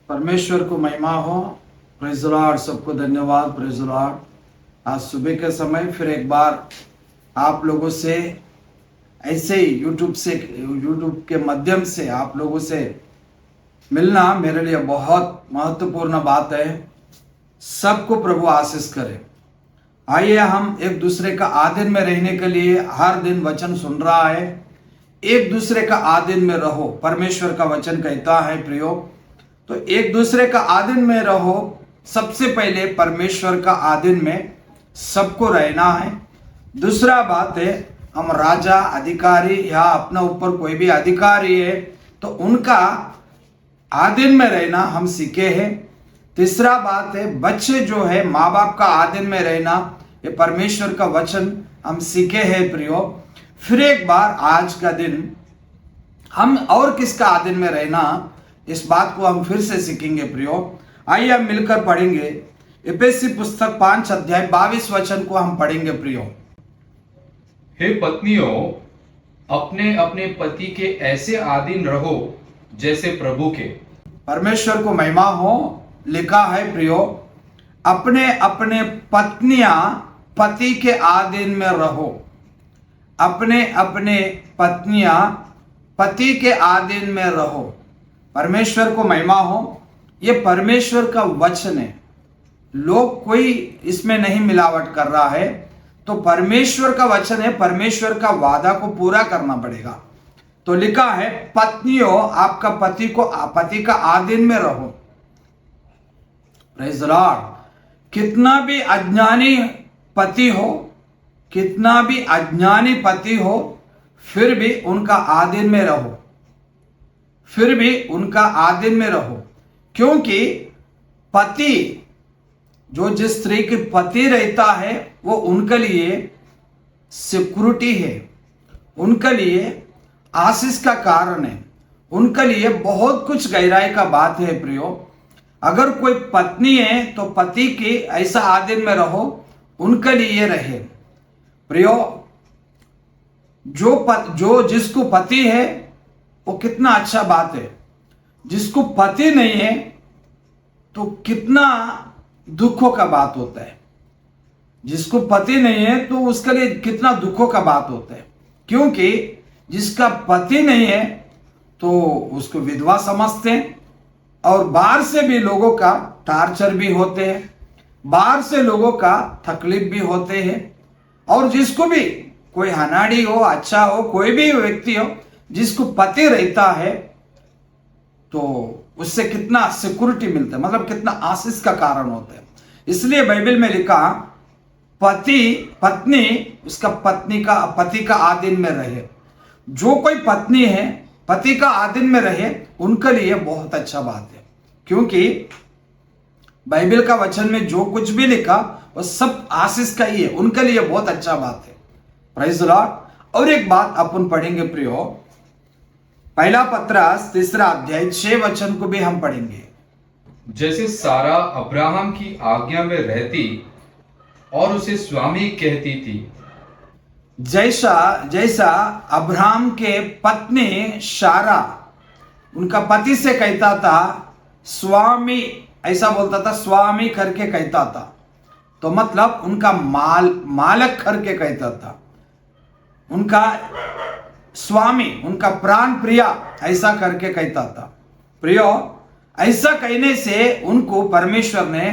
परमेश्वर को महिमा हो। Praise the Lord. सबको धन्यवाद। Praise the Lord. आज सुबह के समय फिर एक बार आप लोगों से ऐसे ही यूट्यूब के माध्यम से आप लोगों से मिलना मेरे लिए बहुत महत्वपूर्ण बात है। सबको प्रभु आशीष करे। आइए हम एक दूसरे का आधीन में रहने के लिए हर दिन वचन सुन रहा है। एक दूसरे का आधीन में रहो, परमेश्वर का वचन कहता है प्रियो। तो एक दूसरे का आधीन में रहो। सबसे पहले परमेश्वर का आधीन में सबको रहना है। दूसरा बात है, हम राजा अधिकारी या अपना ऊपर कोई भी अधिकारी है तो उनका आधीन में रहना हम सीखे हैं। तीसरा बात है, बच्चे जो है माँ बाप का आधीन में रहना, ये परमेश्वर का वचन हम सीखे हैं प्रियो। फिर एक बार आज का दिन हम और किसका आधीन में रहना, इस बात को हम फिर से सीखेंगे प्रियो। आइए हम मिलकर पढ़ेंगे एफेसी पुस्तक 5 अध्याय 22 वचन को हम पढ़ेंगे प्रियो। हे पत्नियों, अपने अपने पति के ऐसे आधीन रहो जैसे प्रभु के। परमेश्वर को महिमा हो। लिखा है प्रियो, अपने अपने पत्नियां पति के आधीन में रहो। अपने अपने पत्नियां पति के आधीन में रहो। परमेश्वर को महिमा हो। ये परमेश्वर का वचन है। लोग कोई इसमें नहीं मिलावट कर रहा है। तो परमेश्वर का वचन है, परमेश्वर का वादा को पूरा करना पड़ेगा। तो लिखा है, पत्नियों आपका पति का आधीन में रहो। Praise the Lord. कितना भी अज्ञानी पति हो, कितना भी अज्ञानी पति हो, फिर भी उनका आधीन में रहो। फिर भी उनका आधीन में रहो, क्योंकि पति जो जिस स्त्री के पति रहता है वो उनके लिए सिक्योरिटी है, उनके लिए आशीष का कारण है, उनके लिए बहुत कुछ गहराई का बात है प्रियो। अगर कोई पत्नी है तो पति के ऐसा आधीन में रहो, उनके लिए रहे प्रियो। जो जिसको पति है वो कितना अच्छा बात है। जिसको पति नहीं है तो कितना दुखों का बात होता है। जिसको पति नहीं है तो उसके लिए कितना दुखों का बात होता है, क्योंकि जिसका पति नहीं है तो उसको विधवा समझते हैं और बाहर से भी लोगों का टार्चर भी होते हैं, बाहर से लोगों का तकलीफ भी होते हैं। और जिसको भी कोई अनाड़ी हो, अच्छा हो, कोई भी व्यक्ति हो, जिसको पति रहता है तो उससे कितना सिक्योरिटी मिलता है, मतलब कितना आशीष का कारण होता है। इसलिए बाइबल में लिखा, पत्नी उसका पति का आधीन में रहे। जो कोई पत्नी है पति का आधीन में रहे, उनके लिए बहुत अच्छा बात है, क्योंकि बाइबल का वचन में जो कुछ भी लिखा वो सब आशीष का ही है, उनके लिए बहुत अच्छा बात है। Praise the Lord. और एक बात अपन पढ़ेंगे प्रियो, पहला पत्रस 3 अध्याय 6 वचन को भी हम पढ़ेंगे। जैसे सारा अब्राहम की आज्ञा में रहती और उसे स्वामी कहती थी। जैसा अब्राहम के पत्नी सारा उनका पति से कहता था स्वामी, ऐसा बोलता था, स्वामी करके कहता था। तो मतलब उनका मालक करके कहता था, उनका स्वामी, उनका प्राण प्रिया ऐसा करके कहता था प्रियो। ऐसा कहने से उनको परमेश्वर ने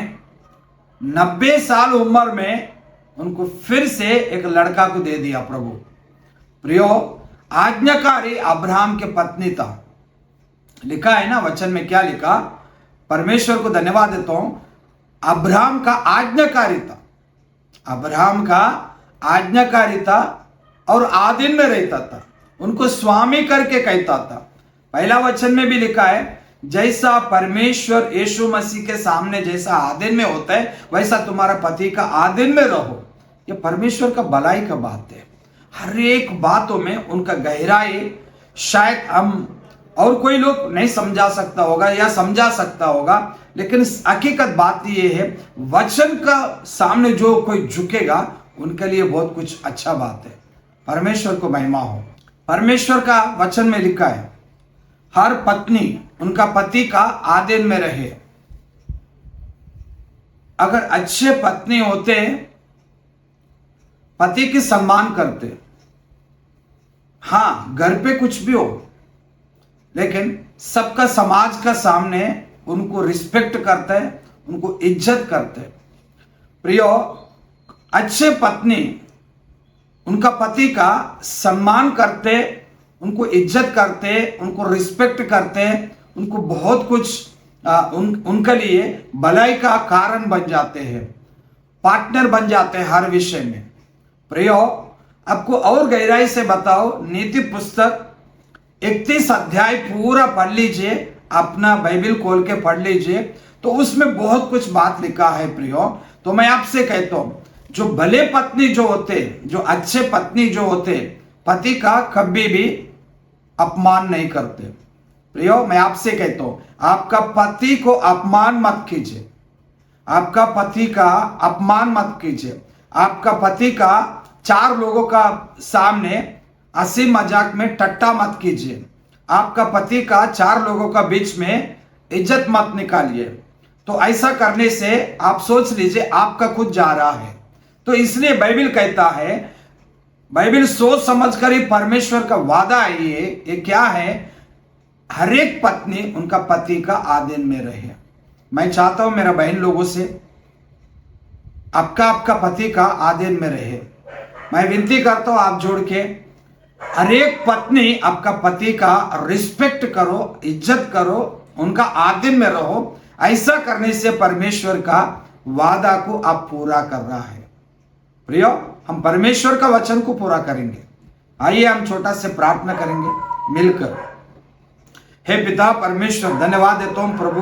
90 साल उम्र में उनको फिर से एक लड़का को दे दिया प्रभु। प्रियो, आज्ञाकारी अब्राहम के पत्नी था। लिखा है ना वचन में, क्या लिखा? परमेश्वर को धन्यवाद देता हूं, अब्राहम का आज्ञाकारी था। अब्राहम का आज्ञाकारी था और आधीन में रहता था, उनको स्वामी करके कहता था। पहला वचन में भी लिखा है, जैसा परमेश्वर यीशु मसीह के सामने जैसा आधीन में होता है वैसा तुम्हारा पति का आधीन में रहो। ये परमेश्वर का भलाई का बात है। हर एक बातों में उनका गहराई शायद हम और कोई लोग नहीं समझा सकता होगा या समझा सकता होगा, लेकिन हकीकत बात ये है, वचन का सामने जो कोई झुकेगा उनके लिए बहुत कुछ अच्छा बात है। परमेश्वर को महिमा हो। परमेश्वर का वचन में लिखा है, हर पत्नी उनका पति का आधीन में रहे। अगर अच्छे पत्नी होते, पति की सम्मान करते, हाँ घर पे कुछ भी हो, लेकिन सबका समाज का सामने उनको रिस्पेक्ट करते हैं, उनको इज्जत करते हैं। प्रियो, अच्छे पत्नी उनका पति का सम्मान करते, उनको इज्जत करते, उनको रिस्पेक्ट करते, उनको बहुत कुछ उनके लिए भलाई का कारण बन जाते हैं, पार्टनर बन जाते हैं हर विषय में। प्रियो, आपको और गहराई से बताओ, नीति पुस्तक 31 अध्याय पूरा पढ़ लीजिए, अपना बाइबल खोल के पढ़ लीजिए, तो उसमें बहुत कुछ बात लिखा है। प्रियो, तो मैं आपसे कहता हूं, जो भले पत्नी जो होते, जो अच्छे पत्नी जो होते, पति का कभी भी अपमान नहीं करते। प्रियो, मैं आपसे कहता हूं, आपका पति को अपमान मत कीजिए, आपका पति का अपमान मत कीजिए, आपका पति का 4 लोगों का सामने हंसी मजाक में टट्टा मत कीजिए, आपका पति का 4 लोगों का बीच में इज्जत मत निकालिए। तो ऐसा करने से आप सोच लीजिए आपका खुद जा रहा है। तो इसलिए बाइबल कहता है, बाइबल सोच समझकर ही परमेश्वर का वादा है, ये क्या है, हर एक पत्नी उनका पति का आधीन में रहे। मैं चाहता हूं मेरा बहन लोगों से, आपका पति का आधीन में रहे। मैं विनती करता हूं आप जोड़ के, हर एक पत्नी आपका पति का रिस्पेक्ट करो, इज्जत करो, उनका आधीन में रहो। ऐसा करने से परमेश्वर का वादा को आप पूरा कर रहा है। प्रियो, हम परमेश्वर का वचन को पूरा करेंगे। आइए हम छोटा से प्रार्थना करेंगे मिलकर। हे पिता परमेश्वर, धन्यवाद देता हूं प्रभु,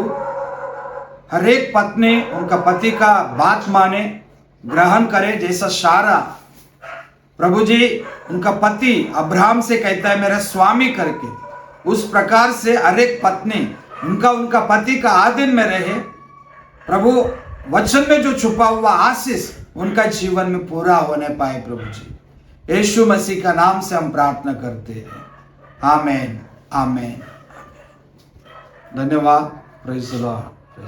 हर एक पत्नी उनका पति का बात माने, ग्रहण करे, जैसा सारा प्रभु जी उनका पति अब्राहम से कहता है मेरा स्वामी करके, उस प्रकार से हर एक पत्नी उनका पति का आधीन में रहे। प्रभु, वचन में जो छुपा हुआ आशीष उनका जीवन में पूरा होने पाए। प्रभु जी, यीशु मसीह का नाम से हम प्रार्थना करते हैं, आमीन आमीन। धन्यवाद। Praise the Lord.